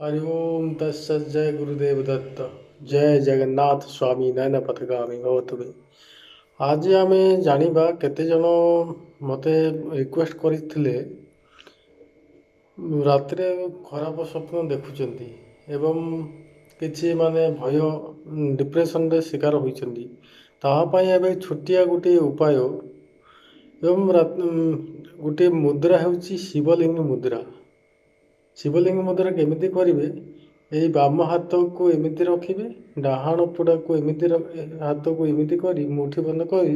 हरि ओम तत्सत् जय गुरुदेव दत्त। जय जगन्नाथ स्वामी नयन पथगामी भवतु मे। आज आम जानिबा केते जन मते रिक्वेस्ट करथिले रात्रे खराब स्वप्न देखुचंती एवं କିଛି ମାନେ ଭୟ ଡିପ୍ରେସନରେ ଶିକାର ହୋଇଛନ୍ତି। ତାହା ପାଇଁ ଏବେ ଛୋଟିଆ ଗୋଟିଏ ଉପାୟ ଏବଂ ଗୋଟିଏ ମୁଦ୍ରା ହେଉଛି ଶିବଲିଙ୍ଗ ମୁଦ୍ରା। ଶିବଲିଙ୍ଗ ମୁଦ୍ରା କେମିତି କରିବେ? ଏଇ ବାମ ହାତକୁ ଏମିତି ରଖିବେ, ଡାହାଣ ପୁଡ଼ାକୁ ଏମିତି ହାତକୁ ଏମିତି କରି ମୁଠି ବନ୍ଦ କରି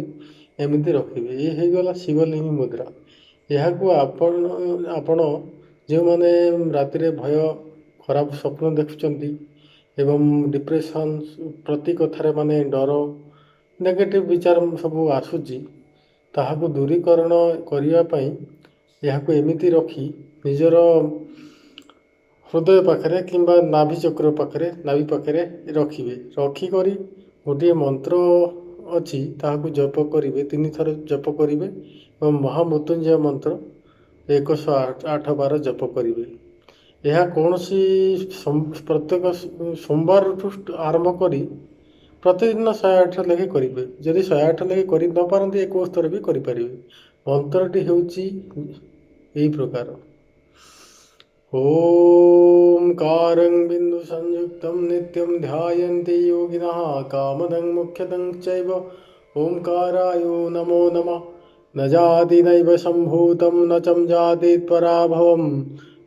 ଏମିତି ରଖିବେ। ଏ ହେଇଗଲା ଶିବଲିଙ୍ଗ ମୁଦ୍ରା। ଏହାକୁ ଆପଣ ଯେଉଁମାନେ ରାତିରେ ଭୟ ଖରାପ ସ୍ୱପ୍ନ ଦେଖୁଛନ୍ତି ଏବଂ ଡିପ୍ରେସନ୍ ପ୍ରତି କଥାରେ ମାନେ ଡର ନେଗେଟିଭ୍ ବିଚାର ସବୁ ଆସୁଛି, ତାହାକୁ ଦୂରୀକରଣ କରିବା ପାଇଁ ଏହାକୁ ଏମିତି ରଖି ନିଜର ହୃଦୟ ପାଖରେ କିମ୍ବା ନାଭି ପାଖରେ ରଖିବେ। ରଖିକରି ଗୋଟିଏ ମନ୍ତ୍ର ଅଛି, ତାହାକୁ ଜପ କରିବେ, 3 ଥର ଜପ କରିବେ ଏବଂ ମହାମୃତ୍ୟୁଞ୍ଜୟ ମନ୍ତ୍ର 108 ବାର ଜପ କରିବେ। ଏହା କୌଣସି ପ୍ରତ୍ୟେକ ସୋମବାରଠୁ ଆରମ୍ଭ କରି ପ୍ରତିଦିନ 108 ଲେଖେ କରିବେ। ଯଦି 108 ଲେଖେ କରି ନ ପାରନ୍ତି 21 ଥର ବି କରିପାରିବେ। ମନ୍ତ୍ରଟି ହେଉଛି ଏହି ପ୍ରକାର। ओंकारं बिंदु संयुक्तं नित्यं ध्यायन्ति योगिनः कामदं मुख्यतं चैव ओंकाराय नमो नमः। न जाति नैव सम्भूतं न चं जातीत् पराभवं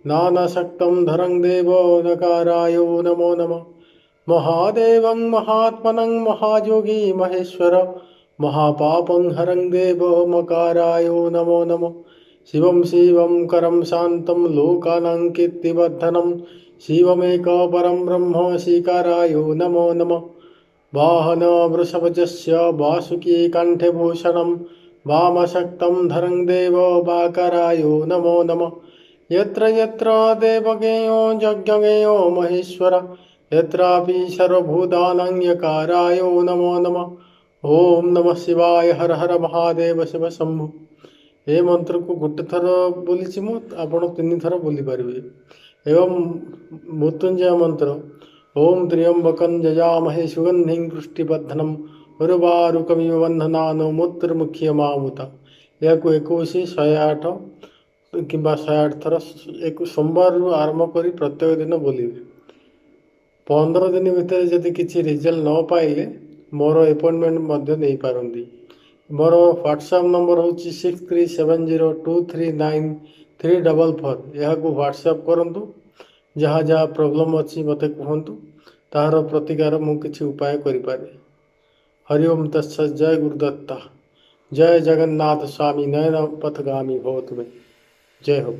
नानाशक्तं धरं देव नकाराय नमो नमः। महादेवं महात्मनं महायोगी महेश्वर महापापं हरं देव मकाराय नमो नमः। शिवं शिवं करं शान्तं लोकानां कीर्तिवर्धनं शिवमेक परं ब्रह्म शिकाराय नमो नमः। वाहन वृषभजस्य वासुकी कण्ठे भूषणं वामशक्तं धरं देव वाकराय नमो नमः। यत्र यत्र देवगेयो यज्ञगेयो महेश्वर यत्रापि सर्वभूतानां यकाराय नमो नमः। ओम नमः शिवाय। हर हर महादेव शिव शंभु। ए मंत्र को गोटे थर बोली मु आपण 3 थर बोली पारिबे। एवं मृत्युंजय मंत्र ओम त्र्यंबकं यजामहे सुगंधिं पुष्टिवर्धनम् उर्वारुकमिव बन्धनान् मूत्रमुख्यमामृता। या 21 108 किंबा 108 थर एक सोमवार आरंभ कर प्रत्येक दिन बोलिए। 15 दिन भितर जदि किसी रिजल्ट न पाइले मोर अपॉइंटमेंट नहीं पारंती। मोर व्हाट्सएप नंबर हूँ 6370239344। यह व्हाट्सएप करूँ। जहाँ जहाँ प्रोब्लेम अच्छी मत कहतु, तार प्रतिकार मु किसी उपाय करें। हरिओम तत्सत् जय गुरुदत्ता। जय जगन्नाथ स्वामी नयन पथगामी भवतु मे। जय हो।